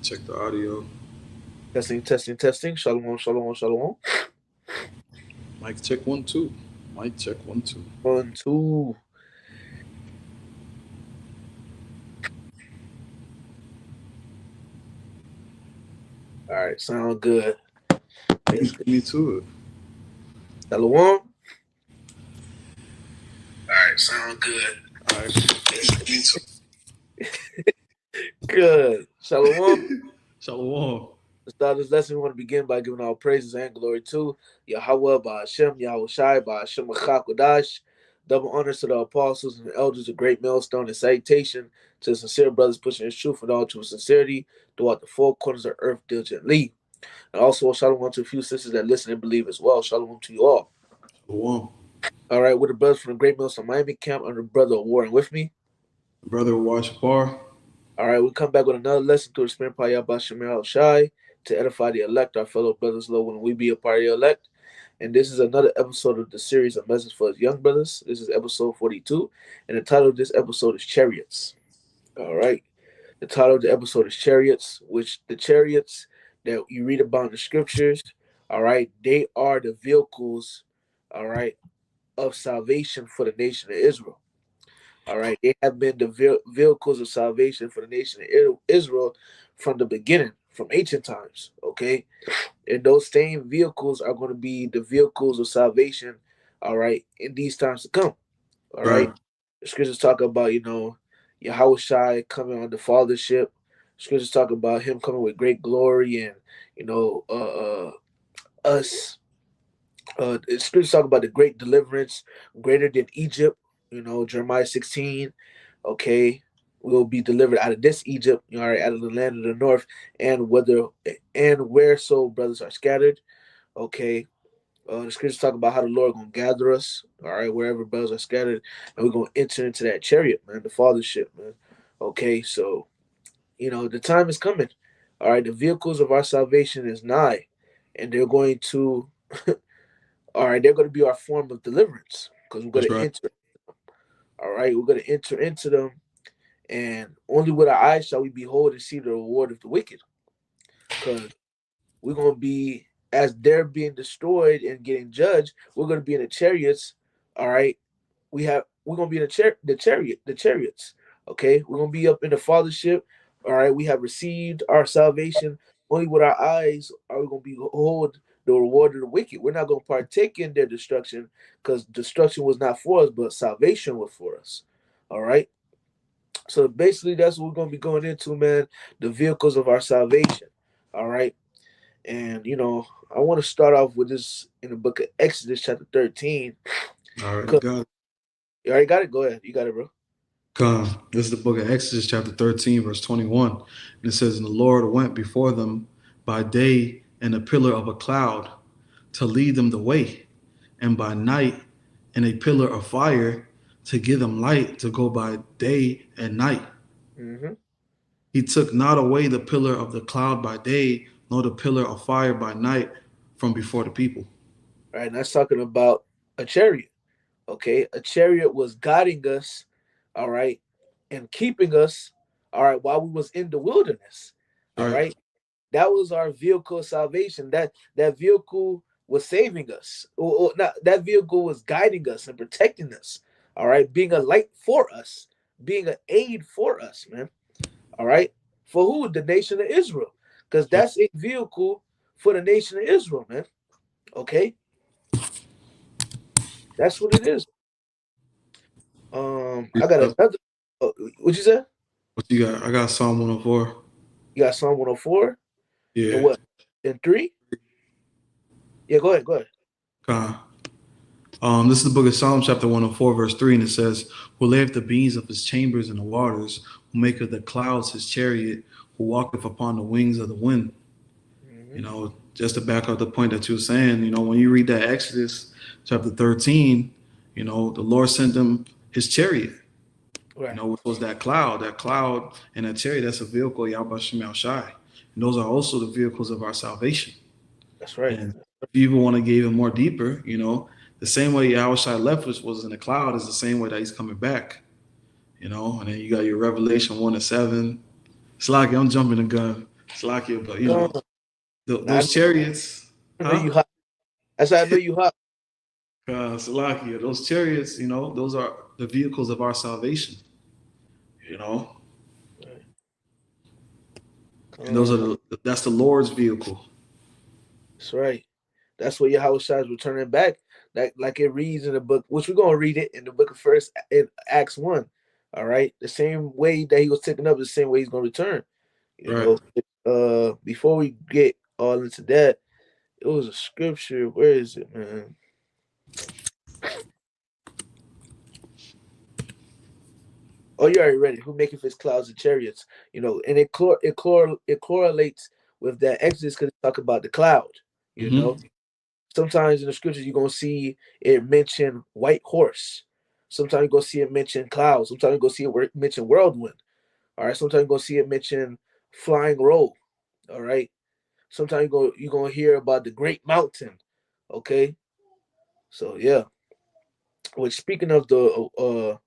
Check the audio. Testing, testing, testing. Shalom, shalom, shalom. Mic check 1 2. Mic check 1 2. 1, 2. All right, sound good. It's good. Get me to it. Shalom. All Alright, sound good. Alright. Get me to Good. Shalom. it. Shalom. To start this lesson, we want to begin by giving our praises and glory to Yahweh, by Hashem, Yahweh Shai, by Hashem Kodash. Double honors to the apostles and the elders, a great millstone and salutation to the sincere brothers pushing his truth with all true sincerity throughout the four corners of earth diligently. And also, shalom to a few sisters that listen and believe as well. Shalom to you all. Shalom. All right, with the brothers from the Great Millstone Miami camp under Brother Warren with me. Brother Wash Bar. All right, we come back with another lesson through the Spirit of Yahweh Shemir Shai to edify the elect, our fellow brothers, Lord, when we be a part of the elect. And this is another episode of the series, A Message for Us Young Brothers. This is episode 42, and the title of this episode is Chariots. All right, the title of the episode is Chariots, which the chariots that you read about in the scriptures, all right, they are the vehicles, all right, of salvation for the nation of Israel. All right, they have been the vehicles of salvation for the nation of Israel from the beginning, from ancient times. Okay, and those same vehicles are going to be the vehicles of salvation. All right, in these times to come. All right, Right. the scriptures talk about Yahweh Shai coming on the fathership. Scriptures talk about him coming with great glory and us. The scriptures talk about the great deliverance, greater than Egypt. Jeremiah 16. Okay, we'll be delivered out of this Egypt, all right, out of the land of the north, and where so brothers are scattered. Okay, the scriptures talk about how the Lord gonna gather us, all right, wherever brothers are scattered, and we're gonna enter into that chariot, man, the fathership, man. Okay, so the time is coming. All right, the vehicles of our salvation is nigh, and they're going to, all right, they're going to be our form of deliverance because we're going That's to right. enter. All right, we're going to enter into them, and only with our eyes shall we behold and see the reward of the wicked, because we're going to be, as they're being destroyed and getting judged, we're going to be in the chariots. All right, we're going to be in the chariots. Okay, we're going to be up in the fathership. All right, we have received our salvation. Only with our eyes are we going to behold the reward of the wicked. We're not going to partake in their destruction because destruction was not for us, but salvation was for us. All right. So basically, that's what we're going to be going into, man. The vehicles of our salvation. All right. And, I want to start off with this in the book of Exodus, chapter 13. All right, Because got it. you already got it? Go ahead. You got it, bro. Come. This is the book of Exodus, chapter 13, verse 21. And it says, And the Lord went before them by day in a pillar of a cloud to lead them the way, and by night in a pillar of fire to give them light to go by day and night. Mm-hmm. He took not away the pillar of the cloud by day, nor the pillar of fire by night from before the people. All right. And that's talking about a chariot. Okay. A chariot was guiding us, all right, and keeping us, all right, while we was in the wilderness. All Right. right. That was our vehicle of salvation. That vehicle was saving us. Or not, that vehicle was guiding us and protecting us. All right. Being a light for us, being an aid for us, man. All right. For who? The nation of Israel. Because that's a vehicle for the nation of Israel, man. Okay. That's what it is. I got another. What you said? What you got? I got Psalm 104. You got Psalm 104 and Yeah. what? And 3? Yeah, go ahead. Go ahead. Uh, this is the book of Psalms, chapter 104, verse 3, and it says, Who layeth the beams of his chambers in the waters, who maketh the clouds his chariot, who walketh upon the wings of the wind. Mm-hmm. Just to back up the point that you were saying, when you read that Exodus chapter 13, the Lord sent them his chariot, Right. which was that cloud. That cloud and that chariot, that's a vehicle, Yahweh Shem Shai. And those are also the vehicles of our salvation. That's right. And if you even want to get even more deeper, the same way Yahweh Shai left was in the cloud is the same way that he's coming back. And then you got your Revelation 1 and 7. It's like I'm jumping the gun. Slakia, but Uh, I those chariots, know you huh? hot. That's how I know you hot. Salakia, those chariots, those are the vehicles of our salvation, you know, and those are Uh, that's the Lord's vehicle. that's right. That's what Yahweh Shai is returning back. Like it reads in the book, which we're gonna read it in the book of First in Acts 1. All right. The same way that he was taken up, the same way he's gonna return. You Right. know, before we get all into that, it was a scripture. Where is it, man? Oh, you already read it. Who maketh his clouds and chariots? And it correlates with that Exodus because it talk about the cloud. You know, Mm-hmm. sometimes in the scriptures you're gonna see it mention white horse. Sometimes you're gonna see it mention clouds. Sometimes you're gonna see it mention whirlwind. All right. Sometimes you're gonna see it mention flying roll. All right. Sometimes you're gonna hear about the great mountain. Okay. So yeah. Which speaking of the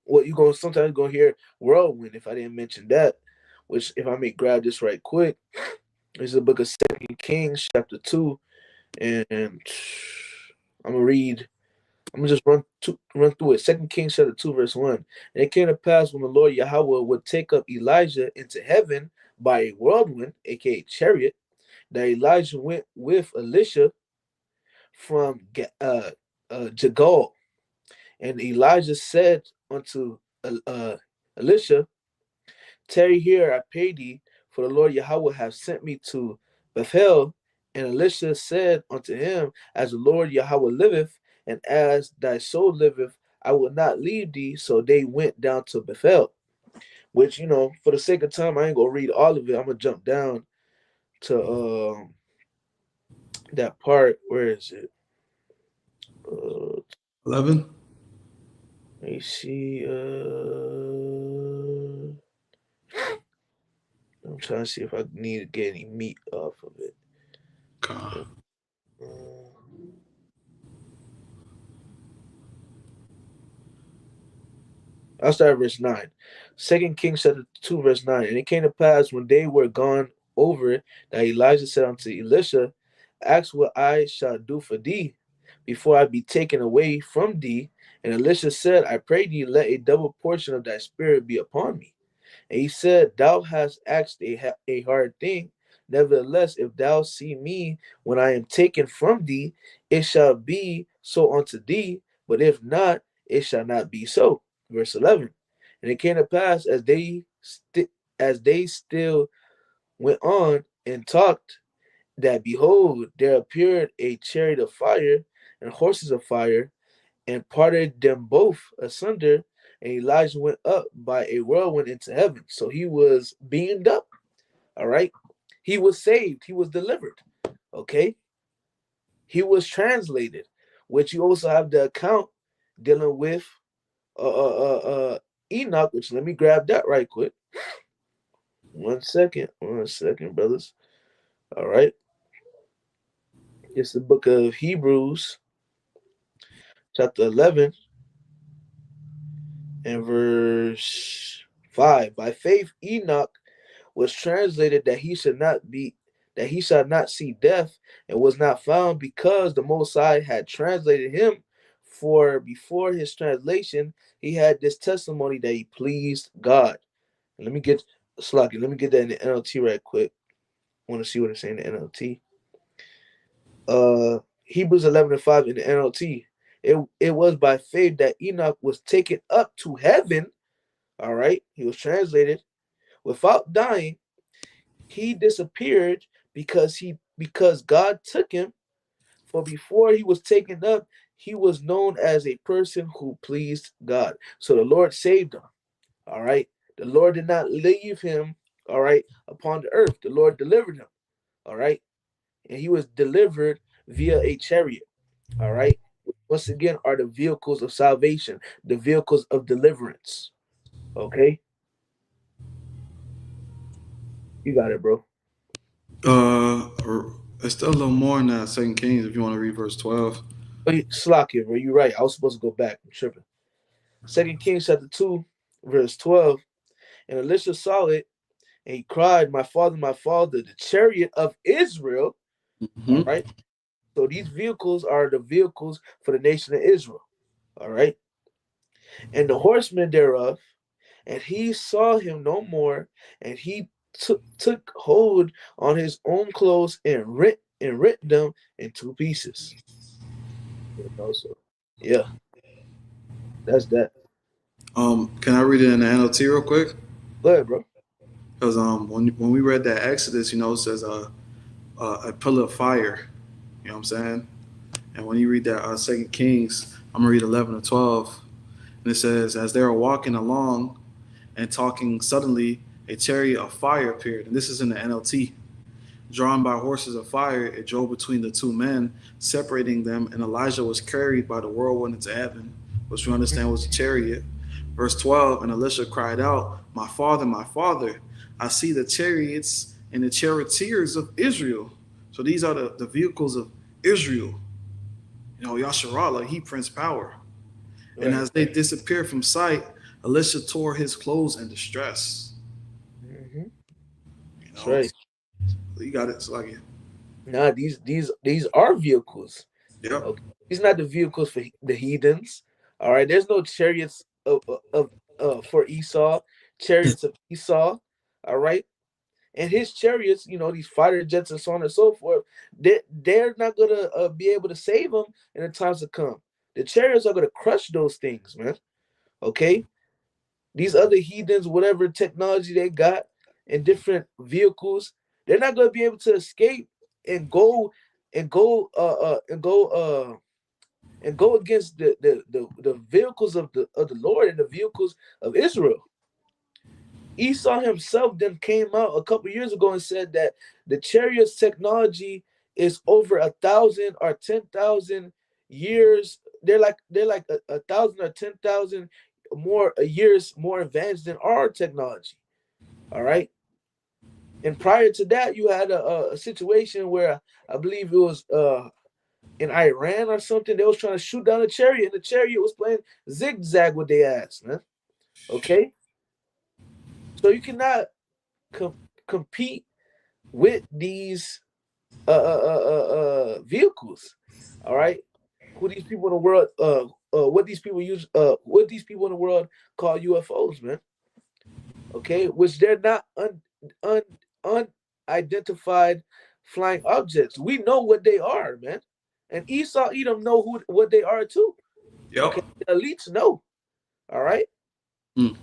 what you gonna sometimes gonna hear whirlwind if I didn't mention that. Which if I may grab this right quick, this is the book of Second Kings chapter 2, and I'm gonna read. I'm gonna just run through it. Second Kings chapter 2 verse 1. And it came to pass when the Lord Yahweh would take up Elijah into heaven by a whirlwind, aka chariot, that Elijah went with Elisha from Jagal. And Elijah said unto Elisha, tarry here, I pray thee, for the Lord Yahweh hath sent me to Bethel. And Elisha said unto him, as the Lord Yahweh liveth, and as thy soul liveth, I will not leave thee. So they went down to Bethel. Which, for the sake of time, I ain't gonna read all of it. I'm gonna jump down to that part. Where is it? Uh, 11. let me see. I'm trying to see if I need to get any meat off of it. God. Uh, I'll start at verse 9. Second Kings chapter 2, verse 9. And it came to pass when they were gone over it, that Elijah said unto Elisha, ask what I shall do for thee before I be taken away from thee. And Elisha said, I pray thee, let a double portion of thy spirit be upon me. And he said, thou hast asked a hard thing. Nevertheless, if thou see me when I am taken from thee, it shall be so unto thee. But if not, it shall not be so. Verse 11. And it came to pass as they still went on and talked, that behold, there appeared a chariot of fire and horses of fire, and parted them both asunder. And Elijah went up by a whirlwind into heaven. So he was beamed up. All right. He was saved. He was delivered. Okay. He was translated, which you also have the account dealing with Enoch, which let me grab that right quick. One second. One second, brothers. All right. It's the book of Hebrews, chapter 11 and verse 5. By faith, Enoch was translated that he shall not see death, and was not found because the Most High had translated him. For before his translation, he had this testimony that he pleased God. And let me get that in the NLT right quick. I want to see what it's saying in the NLT. Hebrews 11 and 5 in the NLT. It was by faith that Enoch was taken up to heaven. All right, he was translated without dying. He disappeared because God took him. For before he was taken up, he was known as a person who pleased God. So the Lord saved him. All right. The Lord did not leave him, all right, upon the earth. The Lord delivered him. All right. And he was delivered via a chariot. All right. Once again, are the vehicles of salvation, the vehicles of deliverance. Okay. You got it, bro. Uh, it's still a little more in that Second Kings if you want to read verse 12. Slack it, bro. You're right. I was supposed to go back. I'm tripping. Second Kings chapter 2, verse 12. And Elisha saw it, and he cried, my father, the chariot of Israel. All Hmm. right. So these vehicles are the vehicles for the nation of Israel. All right. And the horsemen thereof, and he saw him no more, and he took hold on his own clothes and rent them in two pieces. You know, so yeah, that's that. Can I read it in the NLT real quick? Go ahead, bro. Because when we read that Exodus, it says a pillar of fire. You know what I'm saying? And when you read that Second Kings, I'm gonna read 11 to 12, and it says, as they were walking along and talking, suddenly a chariot of fire appeared, and this is in the NLT. Drawn by horses of fire, it drove between the two men, separating them, and Elijah was carried by the whirlwind into heaven, which we understand was a chariot. Verse 12, and Elisha cried out, my father, I see the chariots and the charioteers of Israel. So these are the vehicles of Israel. Yasharallah, he prince power. And Right. as they disappeared from sight, Elisha tore his clothes in distress. Hmm. You That's know, right. you got it. So like, Now these are vehicles. yep, Okay, these not the vehicles for the heathens. All right, there's no chariots of for Esau, chariots of Esau. All right, and his chariots, these fighter jets and so on and so forth. They're not gonna be able to save him in the times to come. The chariots are gonna crush those things, man. Okay, these other heathens, whatever technology they got and different vehicles, they're not gonna be able to escape and go and go and go and go against the vehicles of the Lord and the vehicles of Israel. Esau himself then came out a couple years ago and said that the chariots technology is over 1,000 or 10,000 years. They're like a thousand or 10,000 more years more advanced than our technology. All right. And prior to that, you had a situation where I believe it was in Iran or something. They was trying to shoot down a chariot, and the chariot was playing zigzag with their ass, man. Okay, so you cannot com- compete with these vehicles. All right, who these people in the world what these people use what these people in the world call UFOs, man. Okay, which they're not un unidentified flying objects. We know what they are, man. And Esau Edom know what they are too. Okay, yep. the elites know. All right, Mm.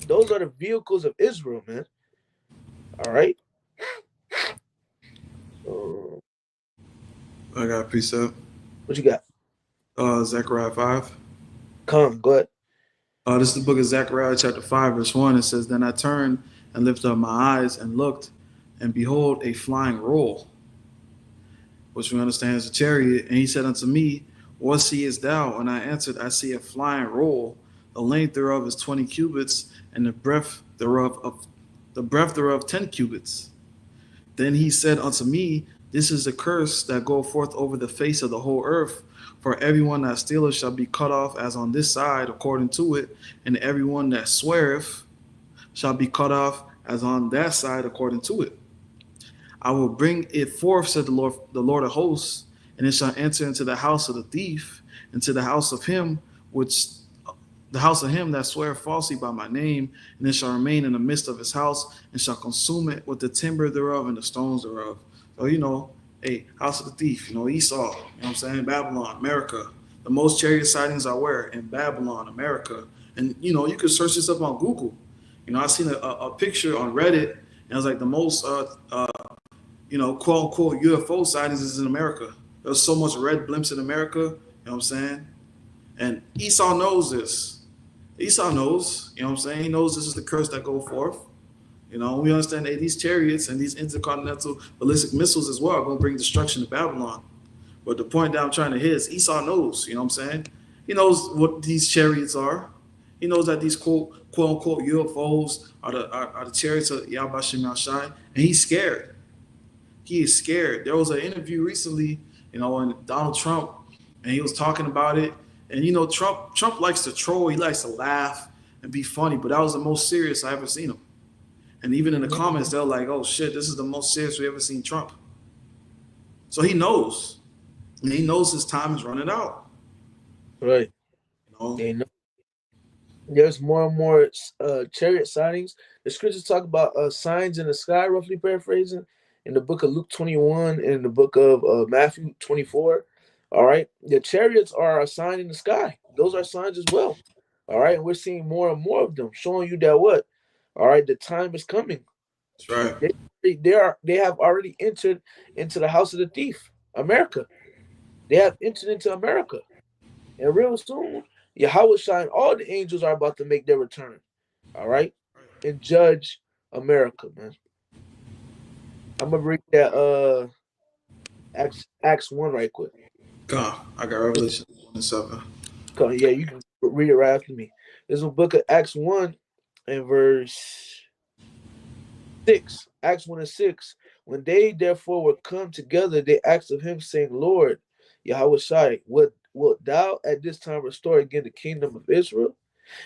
those are the vehicles of Israel, man. All right. So I got a precept. what you got? Zechariah 5. Come, go ahead. This is the book of Zechariah, chapter 5, verse 1. It says, then I turned and lifted up my eyes and looked, and behold, a flying roll, which we understand is a chariot. And he said unto me, what seest thou? And I answered, I see a flying roll. The length thereof is 20 cubits, and the breadth thereof 10 cubits. Then he said unto me, this is the curse that go forth over the face of the whole earth. For everyone that stealeth shall be cut off as on this side according to it, and everyone that sweareth shall be cut off as on that side according to it. I will bring it forth, said the Lord of hosts, and it shall enter into the house of the thief, into the house of him which the house of him that sweareth falsely by my name, and it shall remain in the midst of his house, and shall consume it with the timber thereof and the stones thereof. So, hey, house of the thief, Esau, what I'm saying? Babylon, America. The most chariot sightings are where? In Babylon, America. And, you can search this up on Google. I seen a picture on Reddit, and it was like the most, quote unquote, UFO sightings is in America. There's so much red blimps in America, what I'm saying? And Esau knows this. Esau knows, what I'm saying? He knows this is the curse that go forth. We understand that these chariots and these intercontinental ballistic missiles as well are going to bring destruction to Babylon. But the point that I'm trying to hit is Esau knows, what I'm saying? He knows what these chariots are. He knows that these quote unquote UFOs are the chariots of Yahweh Shem Yahshai, and he's scared. He is scared. There was an interview recently, and Donald Trump, and he was talking about it. And Trump likes to troll. He likes to laugh. and be funny. But that was the most serious I ever seen him. And even in the comments, they're like, "Oh shit, this is the most serious we ever seen Trump." So he knows, and he knows his time is running out. Right. You know, They know there's more and more chariot sightings. The scriptures talk about signs in the sky, roughly paraphrasing, in the book of Luke 21 and in the book of Matthew 24. All right. The chariots are a sign in the sky. Those are signs as well. All right. And we're seeing more and more of them, showing you that what? All right. The time is coming. that's right. They have already entered into the house of the thief, America. They have entered into America. And real soon, Yahweh Shai and all the angels are about to make their return. All right. And judge America, man. I'm gonna read that Acts 1 right quick. God, I got Revelation 1:7. Yeah, you can read it right after me. This is a book of Acts 1 and verse 6. Acts 1 and 6. When they therefore were come together, they asked of him, saying, Lord, Yahweh Shai, wilt thou at this time restore again the kingdom of Israel?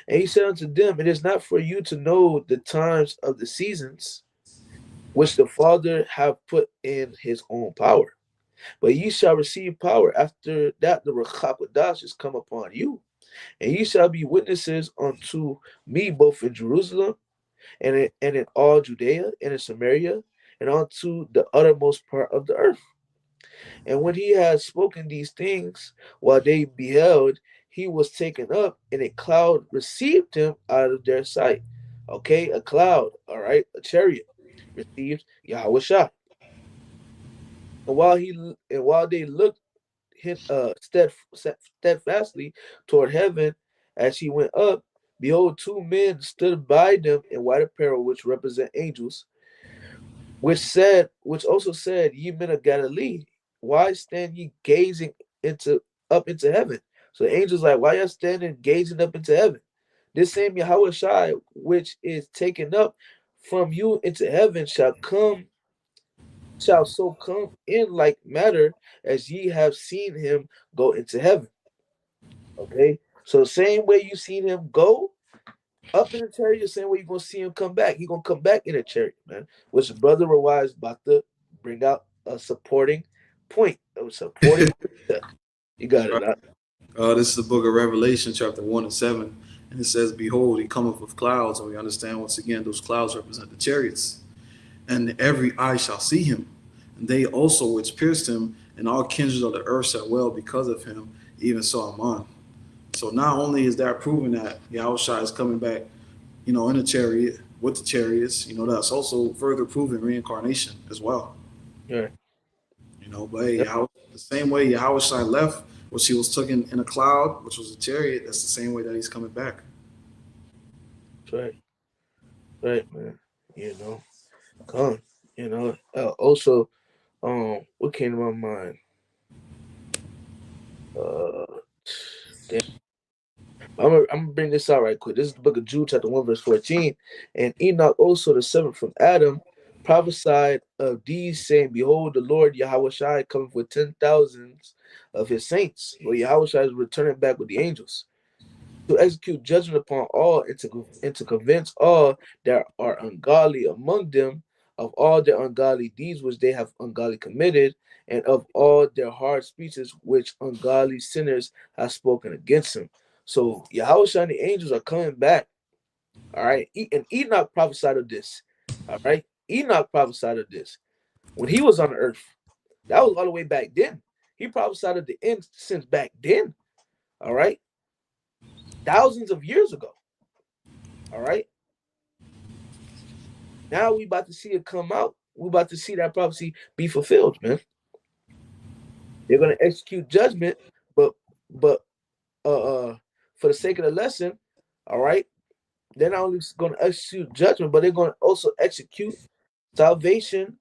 And he said unto them, it is not for you to know the times of the seasons which the Father hath put in his own power. But ye shall receive power after that the Ruach HaKodesh is come upon you. And ye shall be witnesses unto me both in Jerusalem and in all Judea and in Samaria and unto the uttermost part of the earth. And when he had spoken these things, while they beheld, he was taken up, and a cloud received him out of their sight. Okay, a cloud, all right, a chariot received Yahweh Shah. And while they looked steadfastly toward heaven as he went up, behold, two men stood by them in white apparel, which represent angels, which also said, Ye men of Galilee, why stand ye gazing into heaven? So the angels like, why y'all standing gazing up into heaven? This same Yahweh Shai, which is taken up from you into heaven, shall so come in like matter as ye have seen him go into heaven. Okay. So the same way you seen him go up in a chariot, the same way you're gonna see him come back. He gonna come back in a chariot, man. Which Brother Rawai is about to bring out a supporting point, a supporting precept. You got it. Right. Huh? This is the book of Revelation, chapter 1:7. And it says, Behold, he cometh with clouds. And we understand once again, those clouds represent the chariots. And every eye shall see him. And they also which pierced him, and all kindreds of the earth shall well because of him, even so Aman. So not only is that proving that Yahushua is coming back, in a chariot with the chariots, that's also further proving reincarnation as well. Yeah, But hey, the same way Yahushua left, which he was taken in a cloud, which was a chariot, that's the same way that he's coming back. that's right. Right, man. You know, come. Also, what came to my mind? Uh, damn. I'm gonna bring this out right quick. This is the book of Jude, chapter 1, verse 14. And Enoch also the seventh from Adam prophesied of these, saying, Behold, the Lord Yahweh Shai cometh with 10,000s of his saints. Well, Yahweh Shai is returning back with the angels to execute judgment upon all and to convince all that are ungodly among them of all their ungodly deeds which they have ungodly committed, and of all their hard speeches which ungodly sinners have spoken against him. So Yahweh and the angels are coming back. All right. And Enoch prophesied of this. All right. Enoch prophesied of this when he was on the earth. That was all the way back then. He prophesied of the end since back then. All right. Thousands of years ago. All right. Now we about to see it come out. We about to see that prophecy be fulfilled, man. They're gonna execute judgment, but for the sake of the lesson, all right, they're not only gonna execute judgment, but they're gonna also execute salvation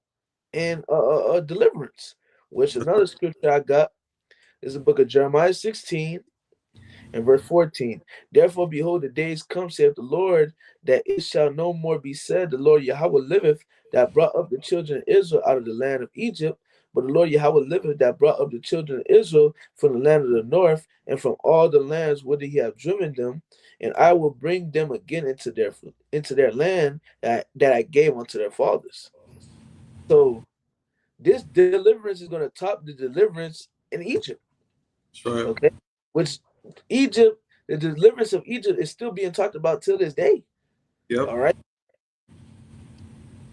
and deliverance. Which another scripture I got is the book of Jeremiah 16 and verse 14. Therefore, behold, the days come, saith the Lord, that it shall no more be said, the Lord Yahweh liveth, that brought up the children of Israel out of the land of Egypt. But the Lord Yahweh liveth, that brought up the children of Israel from the land of the north, and from all the lands whither he hath driven them, and I will bring them again into their land that I gave unto their fathers. So this deliverance is going to top the deliverance in Egypt. That's right. Okay, which Egypt, the deliverance of Egypt is still being talked about till this day. Yep. All right,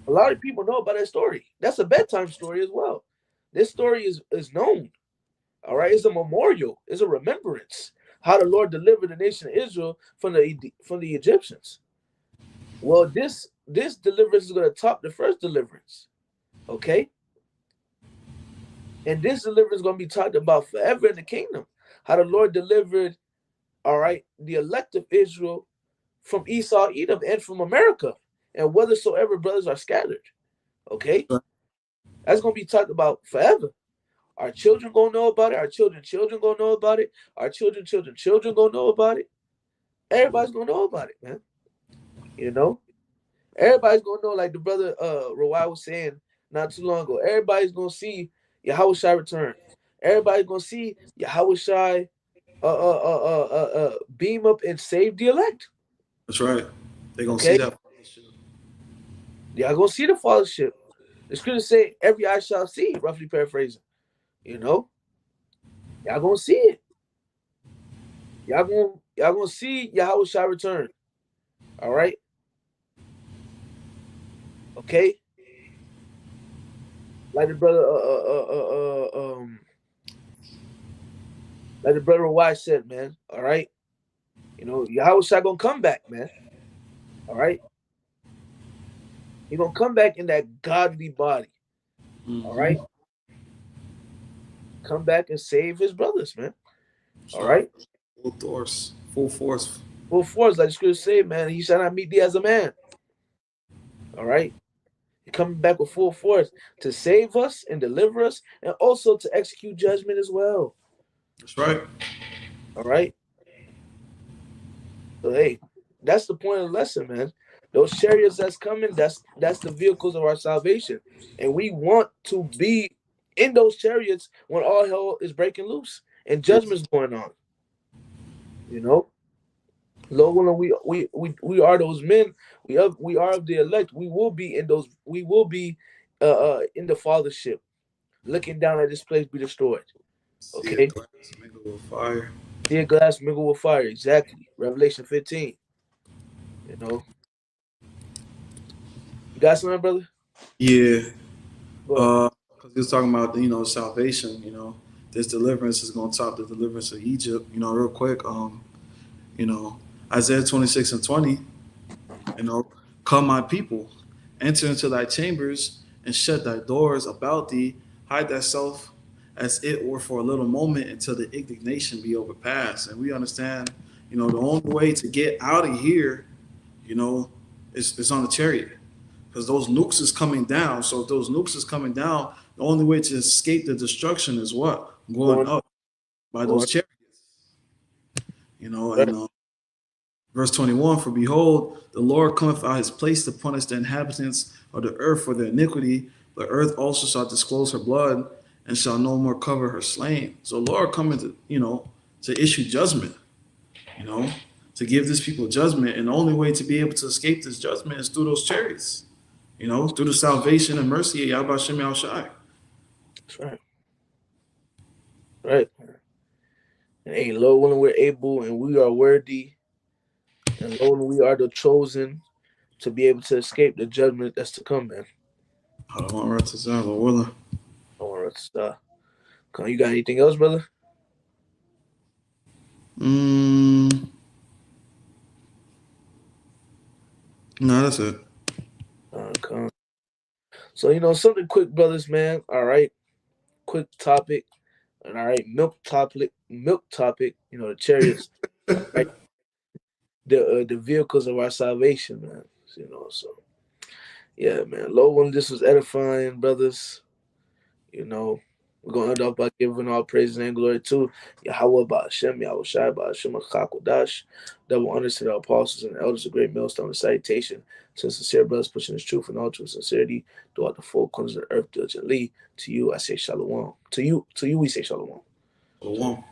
a lot of people know about that story. That's a bedtime story as well. This story is known. All right, it's a memorial, it's a remembrance how the Lord delivered the nation of Israel from the Egyptians. Well, this deliverance is going to top the first deliverance. Okay, and this deliverance is going to be talked about forever in the kingdom. How the Lord delivered, all right, the elect of Israel from Esau, Edom, and from America, and whithersoever brothers are scattered. Okay, that's going to be talked about forever. Our children gonna know about it. Our children gonna know about it. Our children gonna know about it. Everybody's gonna know about it, man. You know, everybody's gonna know. Like the brother Rawai was saying not too long ago. Everybody's gonna see Yahushua return. Everybody's gonna see Yahushua beam up and save the elect. That's right. They're gonna see Okay, that. y'all gonna see the fathership. The scripture say every eye shall see. Roughly paraphrasing. You know, y'all gonna see it. Y'all gonna see Yahushua return. All right. Okay. Like the brother like the brother Wise said, man. All right. You know, Yahushua gonna come back, man. All right. He gonna come back in that godly body. All Mm-hmm. right. Come back and save his brothers, man. That's All right. right. Full force. Full force. Full force, like the scripture say, man. He shall not meet thee as a man. All right. He coming back with full force to save us and deliver us, and also to execute judgment as well. That's right. All right. So hey, that's the point of the lesson, man. Those chariots that's coming, that's the vehicles of our salvation. And we want to be in those chariots when all hell is breaking loose and judgment's going on. You know? Lord willing, we are those men. We are of the elect. We will be in those, we will be in the fathership, looking down at this place be destroyed. See a Okay? glass mingled with fire. See a glass mingle with fire. Exactly. Revelation 15. You know. You got something, brother? Yeah. Go ahead. Because he was talking about salvation. This deliverance is gonna top the deliverance of Egypt. Real quick. You know, Isaiah 26:20. You know, come my people, enter into thy chambers and shut thy doors about thee. Hide thyself as it were for a little moment until the indignation be overpassed. And we understand, the only way to get out of here, is on the chariot. Because those nukes is coming down. So if those nukes is coming down, the only way to escape the destruction is what? Going Going, up by those going. chariots. Right. And Verse 21, for behold, the Lord cometh out his place to punish the inhabitants of the earth for their iniquity. The earth also shall disclose her blood and shall no more cover her slain. So Lord coming to issue judgment, you know, to give this people judgment. And the only way to be able to escape this judgment is through those chariots, through the salvation and mercy of Yahweh Shem Yahushai. That's right. Right. And hey, Lord willing, we're able and we are worthy. And Lord, willing, we are the chosen to be able to escape the judgment that's to come, man. I don't want to say, Lord willing. I want to come. You got anything else, brother? Mm, no, that's it. Come. So, something quick, brothers, man. All right. Quick topic. And all right, milk topic, the chariots, right? The vehicles of our salvation, man. So yeah, man. Lord, when this was edifying, brothers, you know, we're gonna end up by giving all praise and glory to Yahweh Ba'ashem, Yahweh Shai Ba'ashem HaKakodash. Double honors to the apostles and the elders of great millstone and salutation to sincere brothers pushing his truth and all true sincerity throughout the four corners of the earth diligently. To you I say shalom. To you we say shalom. Shalom.